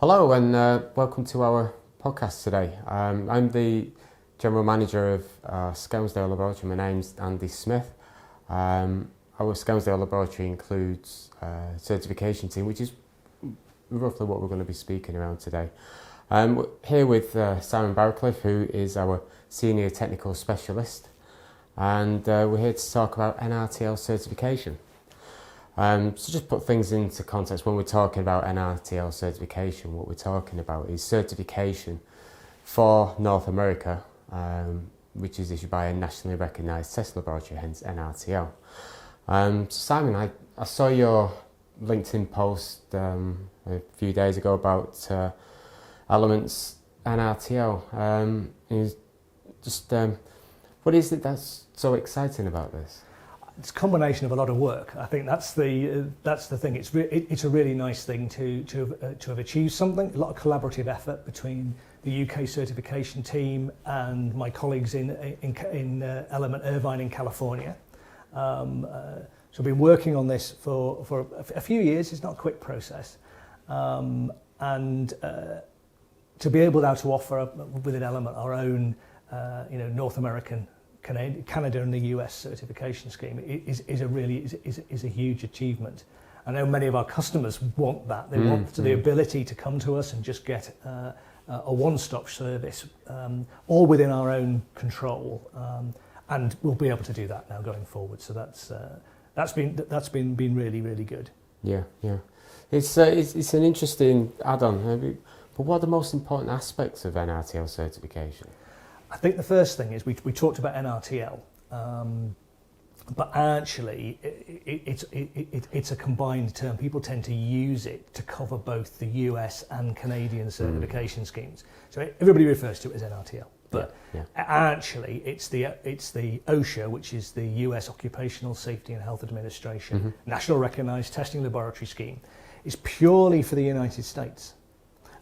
Hello and welcome to our podcast today. I'm the General Manager of Skelmersdale Laboratory. My name's Andy Smith. Our Skelmersdale Laboratory includes a certification team, which is roughly what we're going to be speaking around today. We're here with Simon Barracliff, who is our Senior Technical Specialist, and we're here to talk about Nrtl certification. So just put things into context, when we're talking about Nrtl certification, what we're talking about is certification for North America, which is issued by a nationally recognised test laboratory, hence Nrtl. So Simon, I saw your LinkedIn post a few days ago about Element's Nrtl. What is it that's so exciting about this? It's a combination of a lot of work. I think that's the thing. It's a really nice thing to have achieved something. A lot of collaborative effort between the UK certification team and my colleagues in Element Irvine in California. So I've been working on this for a few years. It's not a quick process, and to be able now to offer within Element our own, North American, Canada and the US certification scheme is a huge achievement. I know many of our customers want that. They want the ability to come to us and just get a one-stop service, all within our own control, and we'll be able to do that now going forward. So that's been really good. Yeah. It's an interesting add-on. But what are the most important aspects of Nrtl certification? I think the first thing is we talked about Nrtl, but actually it's a combined term. People tend to use it to cover both the US and Canadian certification schemes. So everybody refers to it as Nrtl, but actually it's the OSHA, which is the US Occupational Safety and Health Administration, National Recognised Testing Laboratory Scheme, is purely for the United States.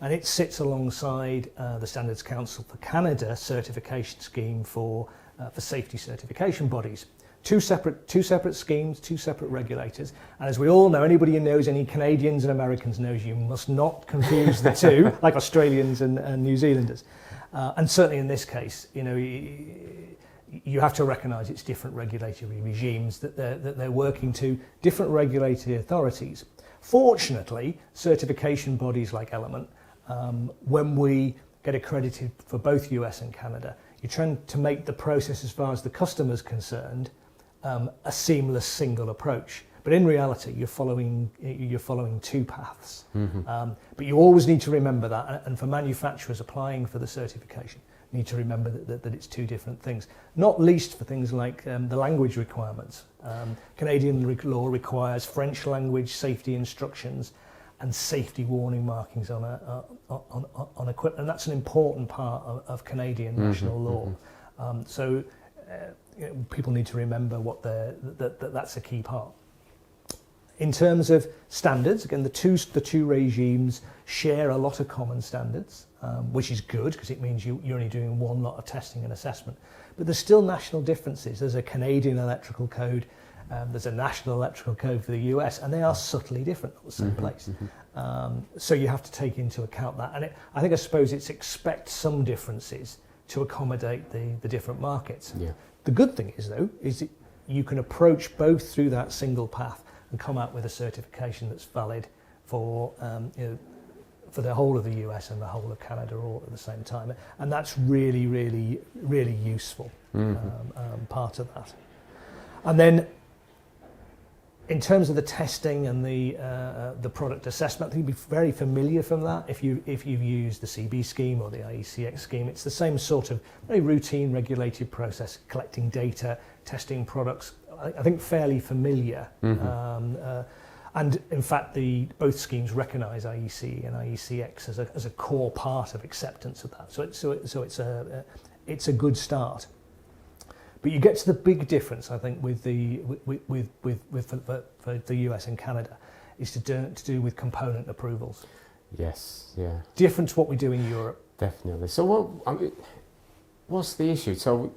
And it sits alongside the Standards Council for Canada certification scheme for safety certification bodies. Two separate schemes, two separate regulators. And as we all know, anybody who knows any Canadians and Americans knows you must not confuse the two, like Australians and New Zealanders. And certainly in this case, you have to recognise it's different regulatory regimes that they're working to, different regulatory authorities. Fortunately, certification bodies like Element, when we get accredited for both US and Canada, you're trying to make the process, as far as the customer's concerned, a seamless single approach. But in reality, you're following two paths. But you always need to remember that, and for manufacturers applying for the certification, you need to remember that it's two different things. Not least for things like the language requirements. Canadian law requires French language safety instructions and safety warning markings on equipment. And that's an important part of Canadian national law. So people need to remember that's a key part. In terms of standards, again, the two regimes share a lot of common standards, which is good because it means you're only doing one lot of testing and assessment. But there's still national differences. There's a Canadian electrical code. There's a national electrical code for the US, and they are subtly different, not the same place. So you have to take into account that. And I suppose it's expect some differences to accommodate the different markets. Yeah. The good thing is, though, is that you can approach both through that single path and come out with a certification that's valid for the whole of the US and the whole of Canada all at the same time. And that's really useful part of that. And then, in terms of the testing and the product assessment, I think you'll be very familiar from that. If you've used the CB scheme or the IECX scheme, it's the same sort of very routine, regulated process, collecting data, testing products. I think fairly familiar. And in fact, both schemes recognise IEC and IECX as a core part of acceptance of that. So it's a good start. But you get to the big difference, I think, with for the US and Canada, is to do with component approvals. Yes, yeah. Different to what we do in Europe. Definitely. So what's the issue? So,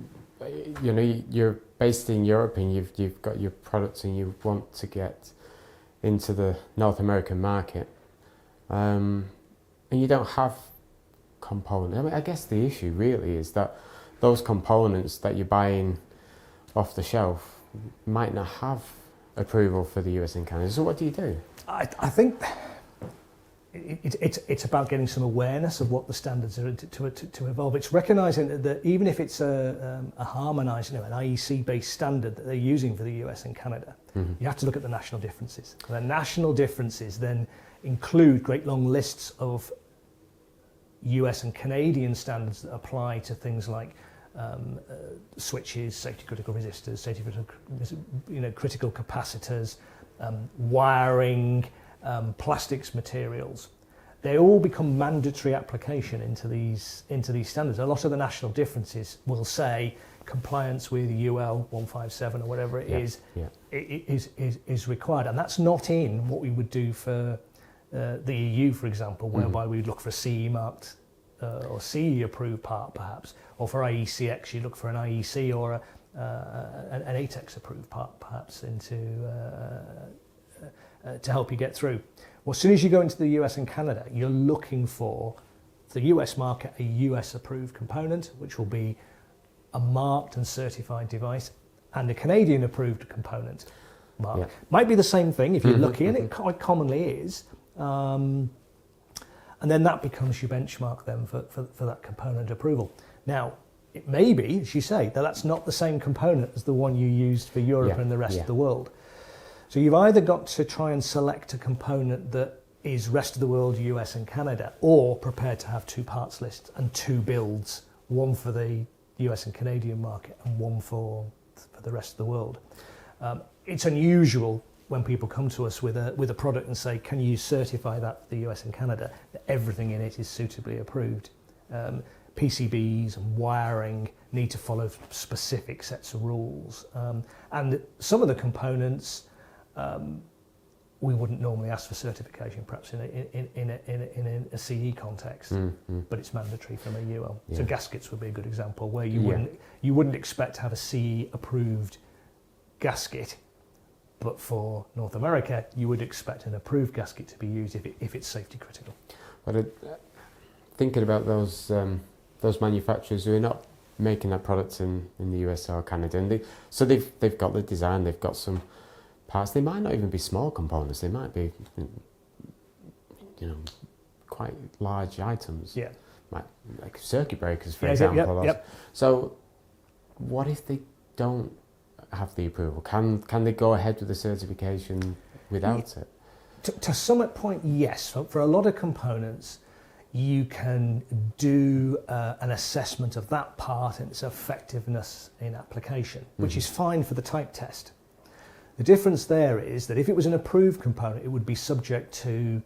you're based in Europe and you've got your products and you want to get into the North American market. and you don't have components. I mean, I guess the issue really is that those components that you're buying off the shelf might not have approval for the US and Canada. So what do you do? I think it's about getting some awareness of what the standards are to evolve. It's recognising that even if it's a harmonised, an IEC-based standard that they're using for the US and Canada, you have to look at the national differences. And the national differences then include great long lists of US and Canadian standards that apply to things like switches, safety critical resistors, safety critical capacitors, wiring, plastics materials. They all become mandatory application into these standards. A lot of the national differences will say compliance with UL 157 or whatever it is required, and that's not in what we would do for the EU, for example, whereby we'd look for a CE marked or CE approved part, perhaps, or for IECX you look for an IEC or an ATEX approved part, perhaps, to help you get through. Well, as soon as you go into the US and Canada, you're looking for the US market a US approved component, which will be a marked and certified device, and a Canadian approved component. Mark. Might be the same thing if you're lucky, and it quite commonly is. And then that becomes your benchmark then for that component approval. Now, it may be, as you say, that that's not the same component as the one you used for Europe and the rest of the world. So you've either got to try and select a component that is rest of the world, US and Canada, or prepared to have two parts lists and two builds, one for the US and Canadian market and one for the rest of the world. It's unusual when people come to us with a product and say, can you certify that for the US and Canada, that everything in it is suitably approved. PCBs and wiring need to follow specific sets of rules. And some of the components we wouldn't normally ask for certification, perhaps in a CE context, but it's mandatory from a UL. So gaskets would be a good example where you wouldn't expect to have a CE approved gasket, but for North America you would expect an approved gasket to be used if it's safety critical. But thinking about those manufacturers who are not making that product in the US or Canada, and they've got the design, they've got some parts. They might not even be small components. They might be, quite large items. Yeah. Like circuit breakers, for example. So, what if they don't have the approval? Can they go ahead with the certification without it? To some point, yes. For a lot of components, you can do an assessment of that part and its effectiveness in application, which is fine for the type test. The difference there is that if it was an approved component, it would be subject to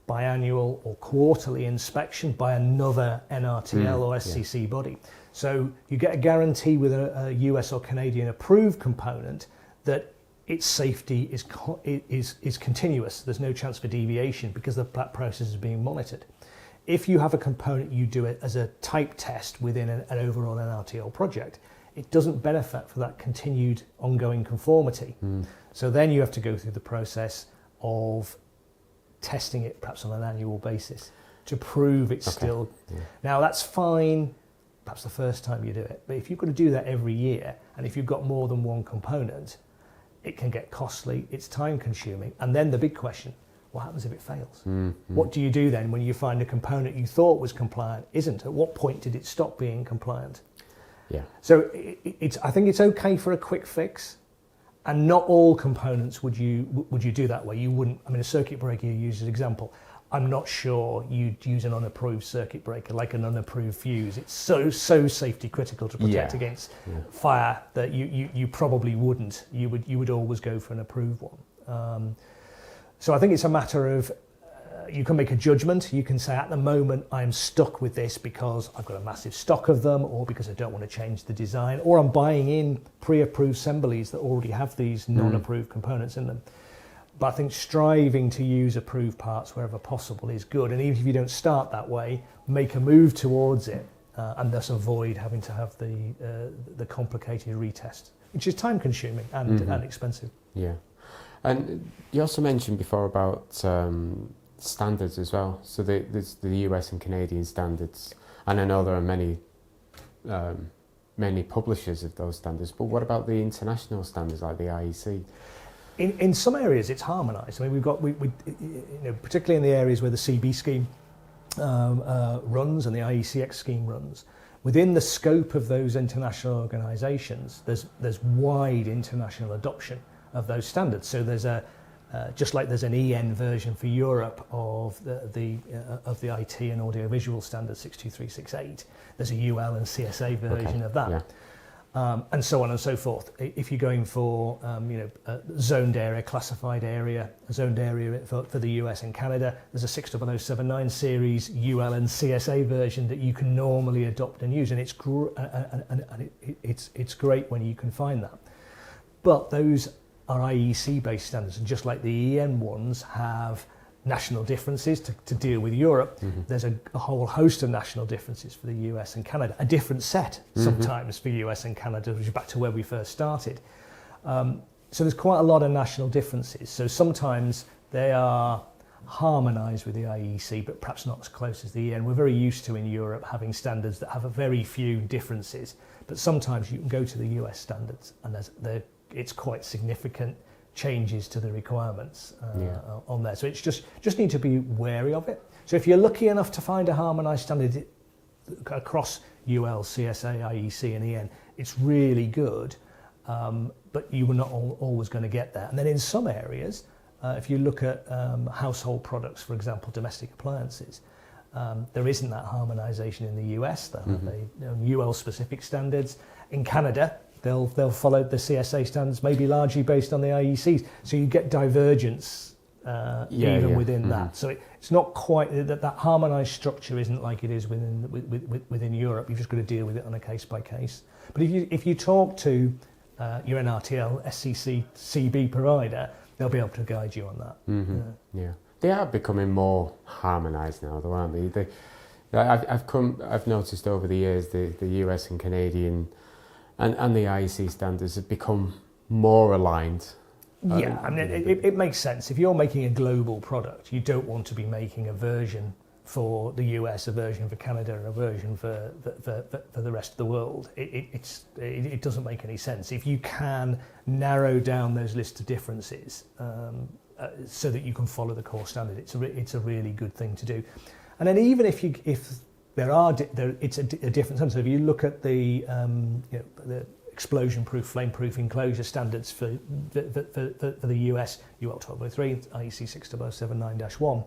biannual or quarterly inspection by another Nrtl or SCC body. So you get a guarantee with a US or Canadian approved component that its safety is continuous. There's no chance for deviation because that process is being monitored. If you have a component, you do it as a type test within an overall Nrtl project, it doesn't benefit for that continued ongoing conformity. So then you have to go through the process of testing it perhaps on an annual basis to prove it's still... Now that's fine, perhaps the first time you do it, but if you've got to do that every year, and if you've got more than one component, it can get costly, it's time consuming, and then the big question, what happens if it fails? What do you do then when you find a component you thought was compliant isn't? At what point did it stop being compliant? Yeah. So I think it's okay for a quick fix, and not all components would you do that way. You wouldn't. I mean, a circuit breaker you use as an example. I'm not sure you'd use an unapproved circuit breaker like an unapproved fuse. It's so safety critical to protect against fire that you probably wouldn't. You would always go for an approved one. So I think it's a matter of you can make a judgment. You can say, at the moment, I'm stuck with this because I've got a massive stock of them, or because I don't want to change the design, or I'm buying in pre-approved assemblies that already have these non-approved components in them. But I think striving to use approved parts wherever possible is good. And even if you don't start that way, make a move towards it, and thus avoid having to have the complicated retest, which is time-consuming and expensive. Yeah. And you also mentioned before about standards as well. So there's the US and Canadian standards, and I know there are many publishers of those standards. But what about the international standards like the IEC? In some areas, it's harmonised. I mean, particularly in the areas where the CB scheme runs and the IECX scheme runs. Within the scope of those international organisations, there's wide international adoption of those standards. So there's just like there's an EN version for Europe of the IT and audiovisual standard 62368, there's a UL and CSA version of that. Yeah. And so on and so forth. If you're going for zoned area, classified area, zoned area for the US and Canada, there's a 60079 series UL and CSA version that you can normally adopt and use, and it's great when you can find that. But those are IEC based standards, and just like the EN ones have national differences to deal with Europe, there's a whole host of national differences for the US and Canada, a different set sometimes for US and Canada, which is back to where we first started. So there's quite a lot of national differences. So sometimes they are harmonised with the IEC, but perhaps not as close as the EN. We're very used to in Europe having standards that have a very few differences, but sometimes you can go to the US standards and it's quite significant changes to the requirements on there. So it's just need to be wary of it. So if you're lucky enough to find a harmonised standard across UL, CSA, IEC and EN, it's really good, but you were not always going to get that. And then in some areas, if you look at household products, for example, domestic appliances, there isn't that harmonisation in the US. They have UL specific standards. In Canada, they'll follow the CSA standards, maybe largely based on the IECs. So you get divergence within that. So it's not quite that harmonised structure isn't like it is within Europe. You've just got to deal with it on a case by case. But if you talk to your Nrtl, SCC, CB provider, they'll be able to guide you on that. Yeah, they are becoming more harmonised now, though, aren't they? I've noticed over the years the US and Canadian and the IEC standards have become more aligned. Yeah, I mean, it makes sense. If you're making a global product, you don't want to be making a version for the US, a version for Canada, and a version for the rest of the world. It doesn't make any sense. If you can narrow down those lists of differences so that you can follow the core standard, it's a really good thing to do. And then even if it's a different sense. So if you look at the explosion-proof, flame-proof enclosure standards for the US, UL 1203, IEC 60079-1,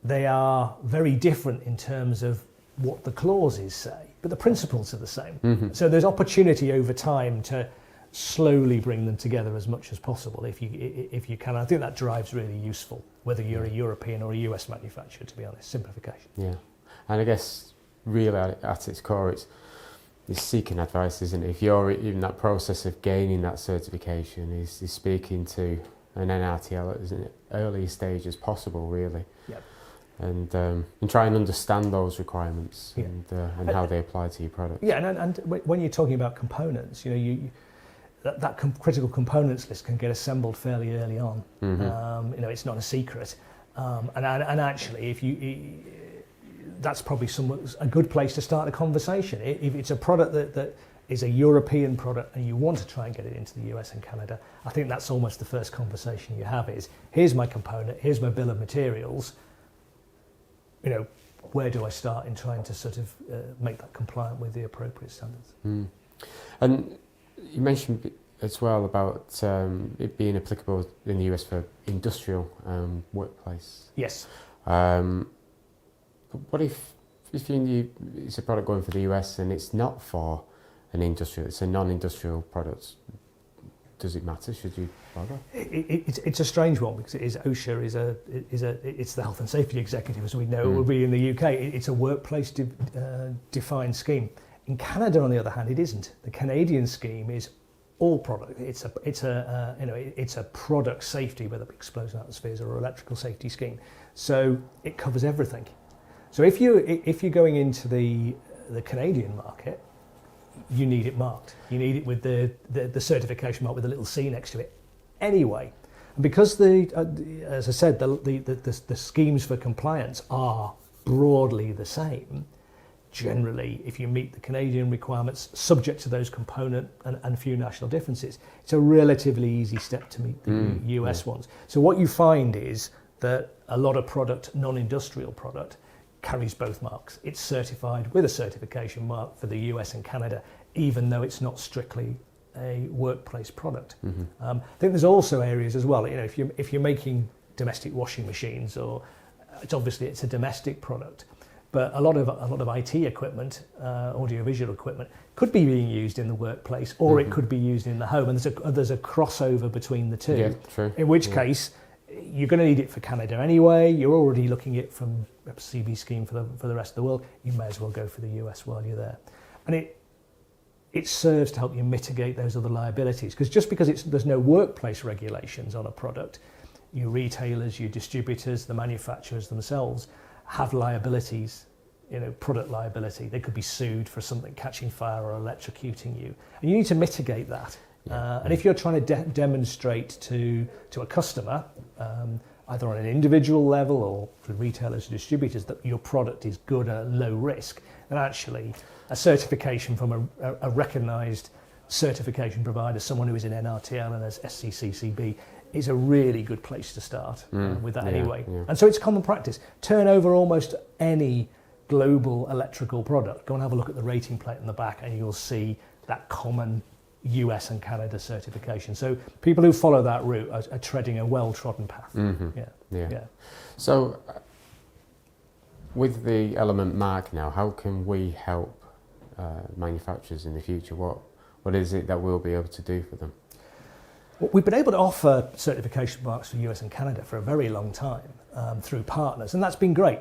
they are very different in terms of what the clauses say, but the principles are the same. So there's opportunity over time to slowly bring them together as much as possible if you can. I think that drive's really useful, whether you're a European or a US manufacturer, to be honest. Simplification. Yeah. And I guess really at its core it's seeking advice, isn't it? If you're in that process of gaining that certification, is speaking to an Nrtl at an early stage as possible, really. Yep. And try and understand those requirements and how they apply to your product. Yeah, and when you're talking about components, that critical components list can get assembled fairly early on. It's not a secret. And actually, that's probably a good place to start a conversation. If it's a product that is a European product and you want to try and get it into the US and Canada, I think that's almost the first conversation you have is, here's my component, here's my bill of materials, where do I start in trying to sort of make that compliant with the appropriate standards? And you mentioned as well about it being applicable in the US for industrial workplace. Yes. What if it's a product going for the US and it's not for an industrial, it's a non-industrial product? Does it matter? Should you bother? It's a strange one because OSHA it's the health and safety executive, as we know it will be in the UK. It's a workplace defined scheme. In Canada, on the other hand, it isn't. The Canadian scheme is all product. It's a product safety, whether it be explosive atmospheres or electrical safety scheme. So it covers everything. So if you're going into the Canadian market, you need it marked. You need it with the certification mark with a little C next to it. Anyway, because as I said, the schemes for compliance are broadly the same. Generally, if you meet the Canadian requirements, subject to those component and few national differences, it's a relatively easy step to meet the US ones. So what you find is that a lot of product, non-industrial product, carries both marks. It's certified with a certification mark for the US and Canada, even though it's not strictly a workplace product. I think there's also areas as well. You know, if you're making domestic washing machines, or it's a domestic product, but a lot of IT equipment, audiovisual equipment, could be being used in the workplace, or it could be used in the home, and there's a crossover between the two. Yeah, true. In which case, you're going to need it for Canada anyway. You're already looking at it from a CB scheme for the rest of the world. You may as well go for the US while you're there, and it serves to help you mitigate those other liabilities. Because just because there's no workplace regulations on a product, your retailers, your distributors, the manufacturers themselves have liabilities, you know, product liability. They could be sued for something catching fire or electrocuting you. And you need to mitigate that. And if you're trying to demonstrate to a customer, either on an individual level or for retailers or distributors, that your product is good at low risk, then actually a certification from a recognised certification provider, someone who is in Nrtl and has SCCCB, is a really good place to start with that anyway. Yeah. And so it's common practice. Turn over almost any global electrical product. Go and have a look at the rating plate in the back and you'll see that common US and Canada certification. So people who follow that route are treading a well-trodden path. Yeah. So with the Element mark now, how can we help manufacturers in the future? What is it that we'll be able to do for them? Well, we've been able to offer certification marks for US and Canada for a very long time through partners, and that's been great.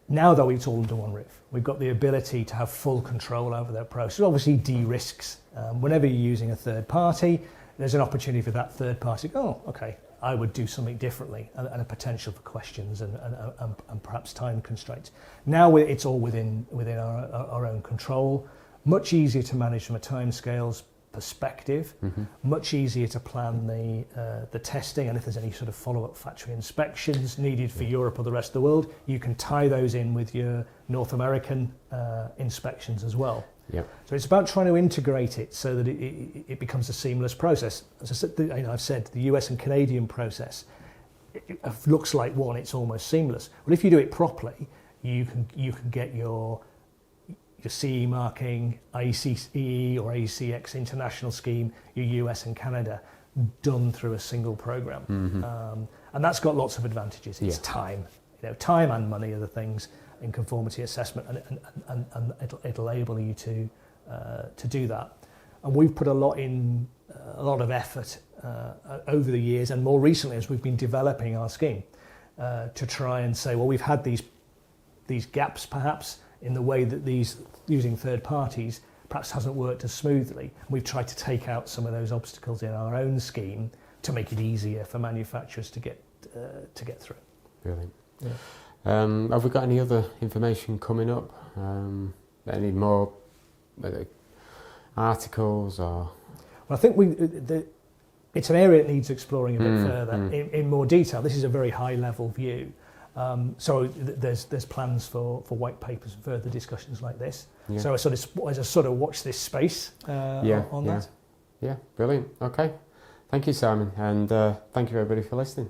Now, though, it's all under one roof. We've got the ability to have full control over that process. It obviously de-risks. Whenever you're using a third party, there's an opportunity for that third party to go, oh, okay, I would do something differently, and a potential for questions and perhaps time constraints. Now it's all within our own control. Much easier to manage from a timescales perspective, much easier to plan the testing, and if there's any sort of follow-up factory inspections needed for Europe or the rest of the world, you can tie those in with your North American inspections as well. Yep. So it's about trying to integrate it so that it becomes a seamless process. As I said, I've said the US and Canadian process, it looks like one, it's almost seamless. But if you do it properly, you can get your CE marking, ICE or ACX international scheme, your US and Canada, done through a single program. And that's got lots of advantages. It's time. Time and money are the things in conformity assessment, and it'll enable you to do that. And we've put a lot of effort over the years, and more recently as we've been developing our scheme, to try and say, well, we've had these gaps perhaps in the way that these using third parties perhaps hasn't worked as smoothly. We've tried to take out some of those obstacles in our own scheme to make it easier for manufacturers to get through. Brilliant. Yeah. Have we got any other information coming up? Any more articles or? Well, I think it's an area that needs exploring a bit further in more detail. This is a very high level view. So there's plans for white papers and further discussions like this. Yeah. So I sort of watch this space on that. Yeah, brilliant. Okay, thank you, Simon, and thank you everybody for listening.